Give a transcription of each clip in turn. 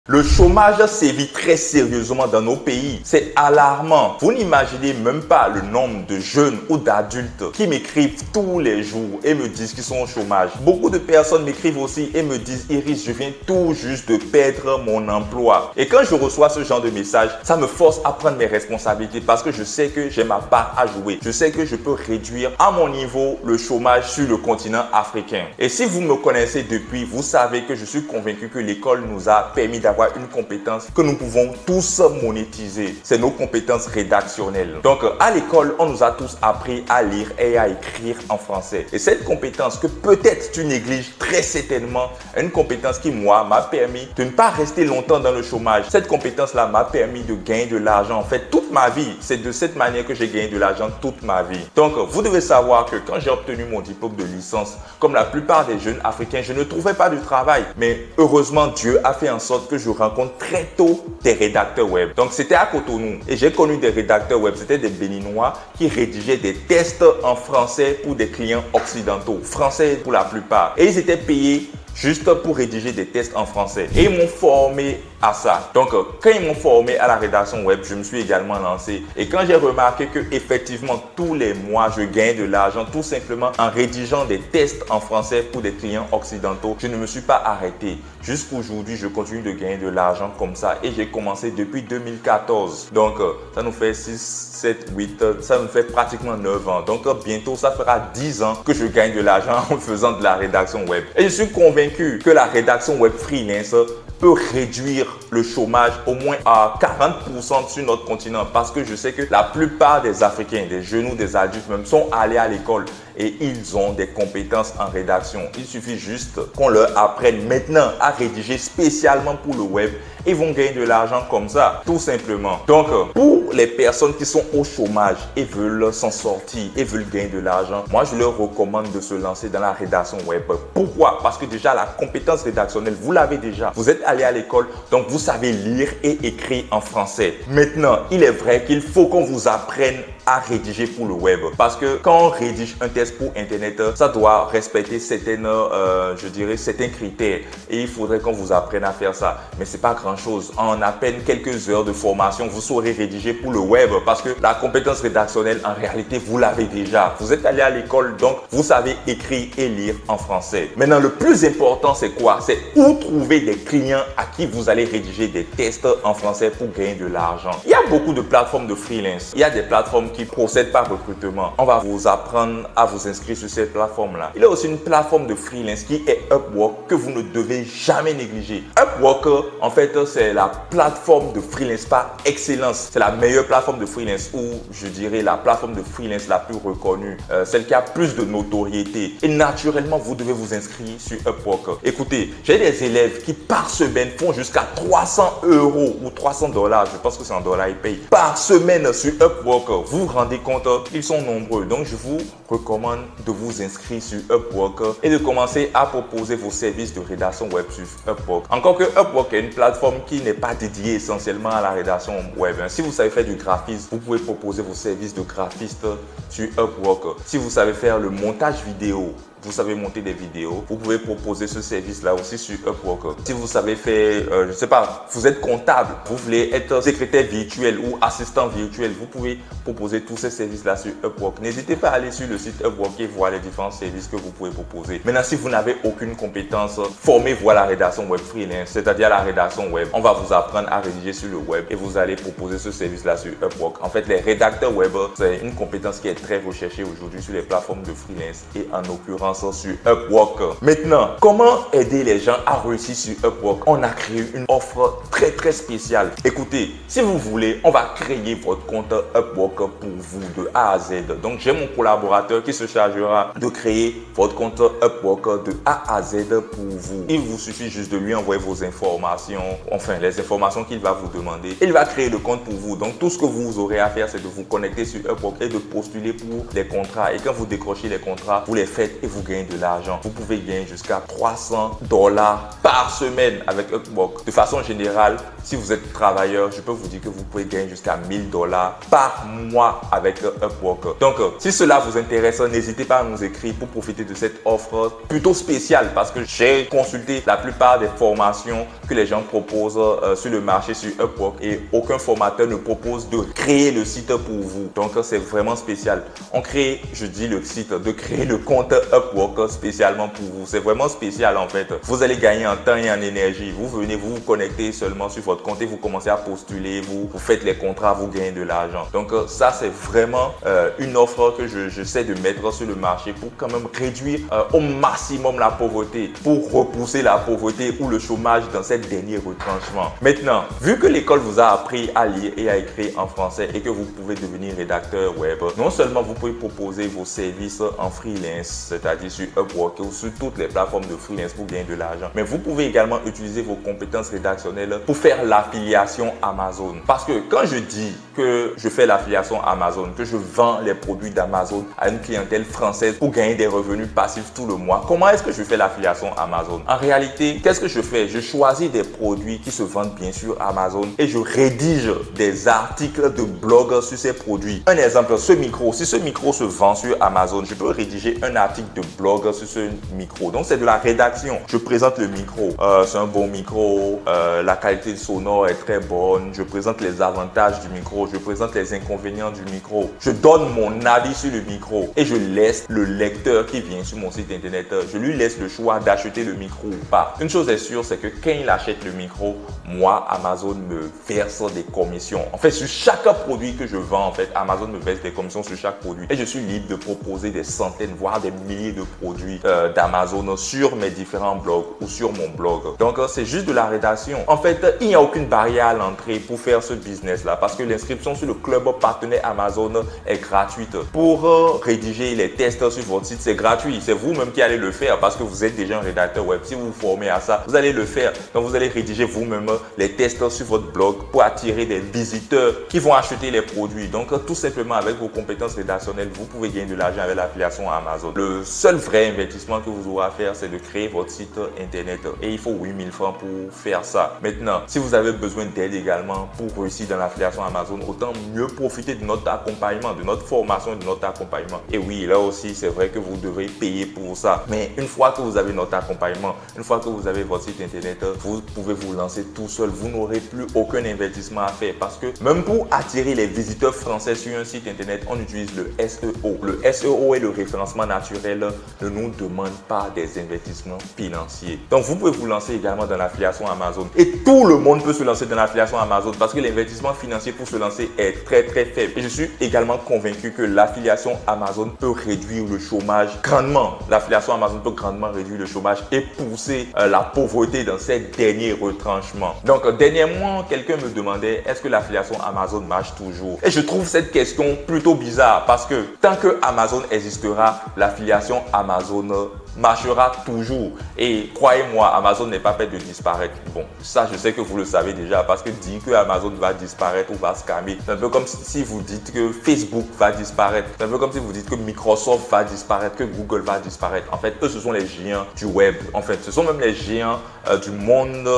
Le chômage sévit très sérieusement dans nos pays. C'est alarmant. Vous n'imaginez même pas le nombre de jeunes ou d'adultes qui m'écrivent tous les jours et me disent qu'ils sont au chômage. Beaucoup de personnes m'écrivent aussi et me disent « Iris, je viens tout juste de perdre mon emploi ». Et quand je reçois ce genre de message, ça me force à prendre mes responsabilités parce que je sais que j'ai ma part à jouer. Je sais que je peux réduire à mon niveau le chômage sur le continent africain. Et si vous me connaissez depuis, vous savez que je suis convaincu que l'école nous a permis d'avoir une compétence que nous pouvons tous monétiser. C'est nos compétences rédactionnelles. Donc, à l'école, on nous a tous appris à lire et à écrire en français. Et cette compétence que peut-être tu négliges très certainement, une compétence qui, moi, m'a permis de ne pas rester longtemps dans le chômage. Cette compétence-là m'a permis de gagner de l'argent. En fait, toute ma vie, c'est de cette manière que j'ai gagné de l'argent toute ma vie. Donc, vous devez savoir que quand j'ai obtenu mon diplôme de licence, comme la plupart des jeunes africains, je ne trouvais pas de travail. Mais heureusement, Dieu a fait en sorte que je rencontre très tôt des rédacteurs web. Donc, c'était à Cotonou et j'ai connu des rédacteurs web. C'était des Béninois qui rédigeaient des tests en français pour des clients occidentaux, français pour la plupart. Et ils étaient payés juste pour rédiger des tests en français. Et ils m'ont formé à ça. Donc, quand ils m'ont formé à la rédaction web, je me suis également lancé. Et quand j'ai remarqué que effectivement tous les mois, je gagne de l'argent tout simplement en rédigeant des tests en français pour des clients occidentaux, je ne me suis pas arrêté. Jusqu'aujourd'hui, je continue de gagner de l'argent comme ça. Et j'ai commencé depuis 2014. Donc, ça nous fait 6, 7, 8, ça me fait pratiquement 9 ans. Donc, bientôt, ça fera 10 ans que je gagne de l'argent en faisant de la rédaction web. Et je suis convaincu que la rédaction web freelance peut réduire le chômage au moins à 40% sur notre continent parce que je sais que la plupart des Africains, des jeunes ou des adultes même, sont allés à l'école et ils ont des compétences en rédaction. Il suffit juste qu'on leur apprenne maintenant à rédiger spécialement pour le web et ils vont gagner de l'argent comme ça, tout simplement. Donc, pour les personnes qui sont au chômage et veulent s'en sortir et veulent gagner de l'argent, moi, je leur recommande de se lancer dans la rédaction web. Pourquoi? Parce que déjà, la compétence rédactionnelle, vous l'avez déjà. Vous êtes allé à l'école, donc vous savez lire et écrire en français. Maintenant, il est vrai qu'il faut qu'on vous apprenne à rédiger pour le web. Parce que quand on rédige un test pour Internet, ça doit respecter certaines, certains critères. Et il faudrait qu'on vous apprenne à faire ça. Mais c'est pas grand-chose. En à peine quelques heures de formation, vous saurez rédiger pour le web. Parce que la compétence rédactionnelle, en réalité, vous l'avez déjà. Vous êtes allé à l'école, donc vous savez écrire et lire en français. Maintenant, le plus important, c'est quoi? C'est où trouver des clients à qui vous allez rédiger des tests en français pour gagner de l'argent. Il y a beaucoup de plateformes de freelance. Il y a des plateformes qui procèdent par recrutement. On va vous apprendre à vous inscrire sur cette plateforme-là. Il y a aussi une plateforme de freelance qui est Upwork que vous ne devez jamais négliger. Upwork, en fait, c'est la plateforme de freelance par excellence. C'est la meilleure plateforme de freelance ou je dirais la plateforme de freelance la plus reconnue, celle qui a plus de notoriété. Et naturellement, vous devez vous inscrire sur Upwork. Écoutez, j'ai des élèves qui par semaine font jusqu'à 300 € ou 300 $, je pense que c'est en dollars, ils payent, par semaine sur Upwork. Vous vous rendez compte, ils sont nombreux. Donc, je vous recommande de vous inscrire sur Upwork et de commencer à proposer vos services de rédaction web sur Upwork. Encore que Upwork est une plateforme qui n'est pas dédiée essentiellement à la rédaction web. Si vous savez faire du graphisme, vous pouvez proposer vos services de graphiste sur Upwork. Si vous savez faire le montage vidéo, vous savez monter des vidéos, vous pouvez proposer ce service-là aussi sur Upwork. Si vous savez faire, je ne sais pas, vous êtes comptable, vous voulez être secrétaire virtuel ou assistant virtuel, vous pouvez proposer tous ces services-là sur Upwork. N'hésitez pas à aller sur le site Upwork et voir les différents services que vous pouvez proposer. Maintenant, si vous n'avez aucune compétence, formez-vous à la rédaction web freelance, c'est-à-dire la rédaction web. On va vous apprendre à rédiger sur le web et vous allez proposer ce service-là sur Upwork. En fait, les rédacteurs web, c'est une compétence qui est très recherchée aujourd'hui sur les plateformes de freelance et en l'occurrence sur Upwork. Maintenant, comment aider les gens à réussir sur Upwork? On a créé une offre très spéciale. Écoutez, si vous voulez, on va créer votre compte Upwork pour vous de A à Z. Donc, j'ai mon collaborateur qui se chargera de créer votre compte Upwork de A à Z pour vous. Il vous suffit juste de lui envoyer vos informations, enfin les informations qu'il va vous demander. Il va créer le compte pour vous. Donc, tout ce que vous aurez à faire, c'est de vous connecter sur Upwork et de postuler pour les contrats. Et quand vous décrochez les contrats, vous les faites et vous vous gagnez de l'argent. Vous pouvez gagner jusqu'à $300 par semaine avec Upwork. De façon générale, si vous êtes travailleur, je peux vous dire que vous pouvez gagner jusqu'à $1000 par mois avec Upwork. Donc, si cela vous intéresse, n'hésitez pas à nous écrire pour profiter de cette offre plutôt spéciale parce que j'ai consulté la plupart des formations que les gens proposent sur le marché sur Upwork et aucun formateur ne propose de créer le site pour vous. Donc, c'est vraiment spécial. On crée, je dis le site, de créer le compte Upwork spécialement pour vous. C'est vraiment spécial en fait. Vous allez gagner en temps et en énergie. Vous venez, vous vous connectez seulement sur votre compte et vous commencez à postuler, vous faites les contrats, vous gagnez de l'argent. Donc, ça, c'est vraiment une offre que j'essaie de mettre sur le marché pour quand même réduire au maximum la pauvreté, pour repousser la pauvreté ou le chômage dans cette dernière retranchement. Maintenant, vu que l'école vous a appris à lire et à écrire en français et que vous pouvez devenir rédacteur web, non seulement vous pouvez proposer vos services en freelance, c'est-à-dire sur Upwork ou sur toutes les plateformes de freelance pour gagner de l'argent, mais vous pouvez également utiliser vos compétences rédactionnelles pour faire l'affiliation Amazon. Parce que quand je dis que je fais l'affiliation Amazon, que je vends les produits d'Amazon à une clientèle française pour gagner des revenus passifs tout le mois, comment est-ce que je fais l'affiliation Amazon? En réalité, qu'est-ce que je fais? Je choisis des produits qui se vendent bien sur Amazon et je rédige des articles de blog sur ces produits. Un exemple, ce micro, si ce micro se vend sur Amazon, je peux rédiger un article de blog sur ce micro. Donc, c'est de la rédaction. Je présente le micro. C'est un bon micro. La qualité sonore est très bonne. Je présente les avantages du micro. Je présente les inconvénients du micro. Je donne mon avis sur le micro et je laisse le lecteur qui vient sur mon site internet, je lui laisse le choix d'acheter le micro ou pas. Une chose est sûre, c'est que quand il achète le micro, moi, Amazon me verse des commissions. En fait, sur chaque produit que je vends, en fait, Amazon me verse des commissions sur chaque produit. Et je suis libre de proposer des centaines, voire des milliers de produits d'Amazon sur mes différents blogs ou sur mon blog. Donc, c'est juste de la rédaction. En fait, il n'y a aucune barrière à l'entrée pour faire ce business-là parce que l'inscription sur le club partenaire Amazon est gratuite. Pour rédiger les tests sur votre site, c'est gratuit. C'est vous-même qui allez le faire parce que vous êtes déjà un rédacteur web. Si vous vous formez à ça, vous allez le faire. Donc, vous allez rédiger vous-même les tests sur votre blog pour attirer des visiteurs qui vont acheter les produits. Donc, tout simplement avec vos compétences rédactionnelles, vous pouvez gagner de l'argent avec l'affiliation à Amazon. Le seul vrai investissement que vous aurez à faire, c'est de créer votre site internet et il faut 8000 francs pour faire ça. Maintenant, si vous avez besoin d'aide également pour réussir dans l'affiliation Amazon, autant mieux profiter de notre accompagnement, de notre formation, de notre accompagnement. Et oui, là aussi, c'est vrai que vous devrez payer pour ça. Mais une fois que vous avez notre accompagnement, une fois que vous avez votre site internet, vous pouvez vous lancer tout seul. Vous n'aurez plus aucun investissement à faire parce que même pour attirer les visiteurs français sur un site internet, on utilise le SEO. Le SEO est le référencement naturel, ne nous demande pas des investissements financiers. Donc, vous pouvez vous lancer également dans l'affiliation Amazon. Et tout le monde peut se lancer dans l'affiliation Amazon parce que l'investissement financier pour se lancer est très faible. Et je suis également convaincu que l'affiliation Amazon peut réduire le chômage grandement. L'affiliation Amazon peut grandement réduire le chômage et pousser la pauvreté dans ces derniers retranchements. Donc, dernièrement, quelqu'un me demandait est-ce que l'affiliation Amazon marche toujours? Et je trouve cette question plutôt bizarre parce que tant que Amazon existera, l'affiliation Amazon marchera toujours. Et croyez-moi, Amazon n'est pas prêt de disparaître. Bon, ça, je sais que vous le savez déjà parce que dire que Amazon va disparaître ou va se calmer, c'est un peu comme si vous dites que Facebook va disparaître. C'est un peu comme si vous dites que Microsoft va disparaître, que Google va disparaître. En fait, eux, ce sont les géants du web. En fait, ce sont même les géants du monde,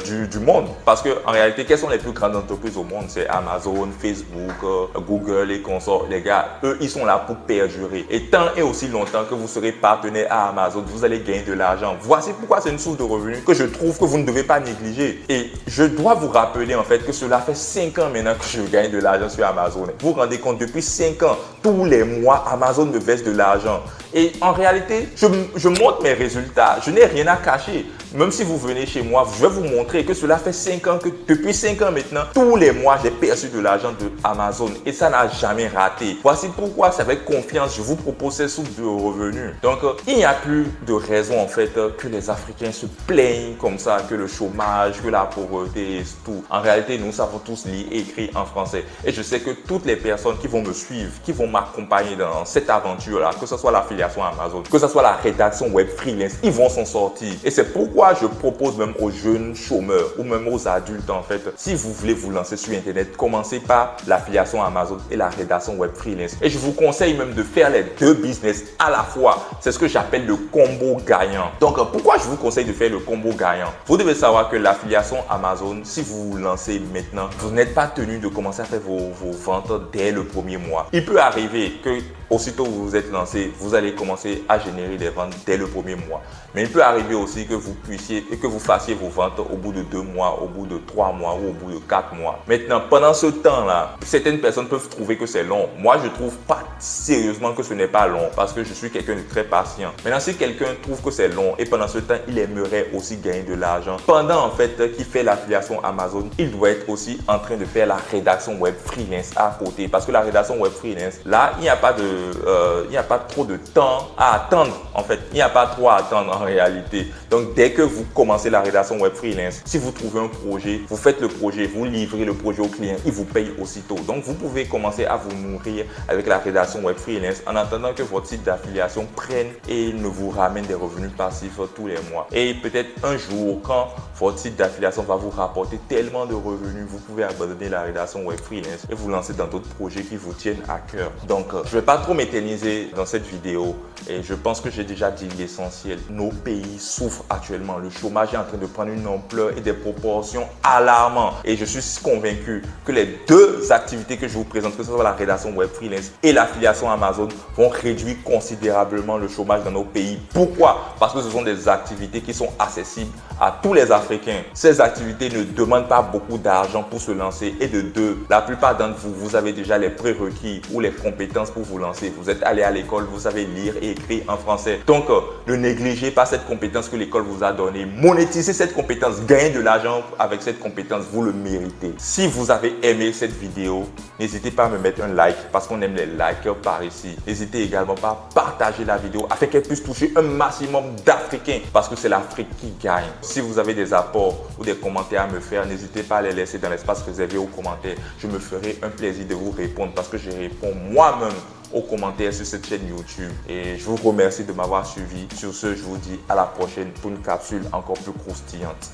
du monde. Parce que en réalité, quelles sont les plus grandes entreprises au monde? C'est Amazon, Facebook, Google et consorts. Les gars, eux, ils sont là pour perdurer. Et tant et aussi longtemps que vous serez partenaire à Amazon, vous allez gagner de l'argent. Voici pourquoi c'est une source de revenus que je trouve que vous ne devez pas négliger. Et je dois vous rappeler en fait que cela fait 5 ans maintenant que je gagne de l'argent sur Amazon. Vous vous rendez compte, depuis 5 ans, tous les mois, Amazon me verse de l'argent. Et en réalité, je montre mes résultats. Je n'ai rien à cacher. Même si vous venez chez moi, je vais vous montrer que cela fait 5 ans, que depuis 5 ans maintenant, tous les mois, j'ai perçu de l'argent de Amazon. Et ça n'a jamais raté. Voici pourquoi c'est avec confiance je vous propose ces sources de revenus. Donc, il n'y a plus de raison en fait que les Africains se plaignent comme ça, que le chômage, que la pauvreté et tout. En réalité, nous savons tous lire et écrire en français. Et je sais que toutes les personnes qui vont me suivre, qui vont m'accompagner dans cette aventure-là, que ce soit l'affiliation Amazon, que ce soit la rédaction web freelance, ils vont s'en sortir. Et c'est pourquoi pourquoi je propose même aux jeunes chômeurs ou même aux adultes en fait, si vous voulez vous lancer sur Internet, commencez par l'affiliation Amazon et la rédaction web freelance. Et je vous conseille même de faire les deux business à la fois. C'est ce que j'appelle le combo gagnant. Donc, pourquoi je vous conseille de faire le combo gagnant? Vous devez savoir que l'affiliation Amazon, si vous vous lancez maintenant, vous n'êtes pas tenu de commencer à faire vos ventes dès le premier mois. Il peut arriver que aussitôt que vous vous êtes lancé, vous allez commencer à générer des ventes dès le premier mois. Mais il peut arriver aussi que vous puissiez et que vous fassiez vos ventes au bout de 2 mois, au bout de 3 mois ou au bout de 4 mois. Maintenant, pendant ce temps-là, certaines personnes peuvent trouver que c'est long. Moi, je trouve pas sérieusement que ce n'est pas long parce que je suis quelqu'un de très patient. Maintenant, si quelqu'un trouve que c'est long et pendant ce temps, il aimerait aussi gagner de l'argent, pendant en fait qu'il fait l'affiliation Amazon, il doit être aussi en train de faire la rédaction web freelance à côté. Parce que la rédaction web freelance, là, il n'y a pas trop de temps à attendre en fait. Il n'y a pas trop à attendre en réalité. Donc, dès que vous commencez la rédaction web freelance, si vous trouvez un projet, vous faites le projet, vous livrez le projet au client, il vous paye aussitôt. Donc, vous pouvez commencer à vous nourrir avec la rédaction web freelance en attendant que votre site d'affiliation prenne et ne vous ramène des revenus passifs tous les mois. Et peut-être un jour, quand votre site d'affiliation va vous rapporter tellement de revenus, vous pouvez abandonner la rédaction web freelance et vous lancer dans d'autres projets qui vous tiennent à cœur. Donc, je ne vais pas trop m'éterniser dans cette vidéo et je pense que j'ai déjà dit l'essentiel. Nos pays souffrent actuellement. Le chômage est en train de prendre une ampleur et des proportions alarmantes. Et je suis convaincu que les deux activités que je vous présente, que ce soit la rédaction web freelance et l'affiliation Amazon, vont réduire considérablement le chômage dans nos pays. Pourquoi? Parce que ce sont des activités qui sont accessibles à tous les Africains. Ces activités ne demandent pas beaucoup d'argent pour se lancer. Et de deux, la plupart d'entre vous, vous avez déjà les prérequis ou les compétences pour vous lancer. Vous êtes allé à l'école, vous savez lire et écrire en français. Donc, ne négligez pas cette compétence que l'école vous a donnée. Monétisez cette compétence, gagnez de l'argent avec cette compétence, vous le méritez. Si vous avez aimé cette vidéo, n'hésitez pas à me mettre un like parce qu'on aime les likers par ici. N'hésitez également pas à partager la vidéo afin qu'elle puisse toucher un maximum d'Africains parce que c'est l'Afrique qui gagne. Si vous avez des apports ou des commentaires à me faire, n'hésitez pas à les laisser dans l'espace réservé aux commentaires. Je me ferai un plaisir de vous répondre parce que je réponds moi-même aux commentaires sur cette chaîne YouTube. Et je vous remercie de m'avoir suivi. Sur ce, je vous dis à la prochaine pour une capsule encore plus croustillante.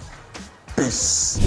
Peace.